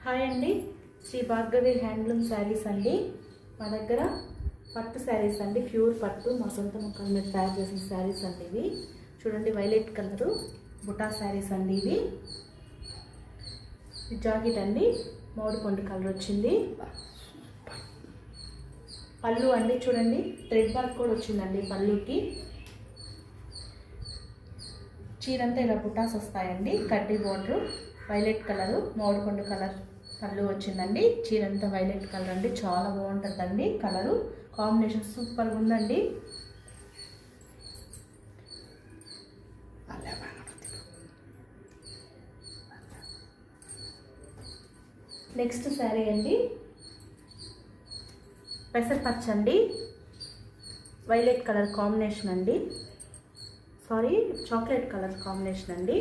Hi అండి, Shri Bhargavi handloom saris అండి. మా దగ్గర పట్టు శారీస్ అండి, ప్యూర్ పట్టు, మా సొంత ముక్కల మీద తయారు చేసిన శారీస్ అండి ఇవి. చూడండి, వైలెట్ కలరు బుటా శారీస్ అండి ఇవి. జాకెట్ అండి, మోడుకొండ కలర్ వచ్చింది. పళ్ళు అండి, చూడండి థ్రెడ్ వర్క్ కూడా వచ్చిందండి పళ్ళుకి. చీరంతా ఇలా బుటాస్ వస్తాయండి, కడ్డీ బోర్డర్, వైలెట్ కలరు, మోడుకొండ కలర్ పళ్ళు వచ్చిందండి. చీరంతా వైలెట్ కలర్ అండి, చాలా బాగుంటుందండి. కలరు కాంబినేషన్ సూపర్గా ఉందండి. నెక్స్ట్ శారీ అండి, పెసరపచ్చ అండి, వైలెట్ కలర్ కాంబినేషన్ అండి, సారీ చాక్లెట్ కలర్ కాంబినేషన్ అండి.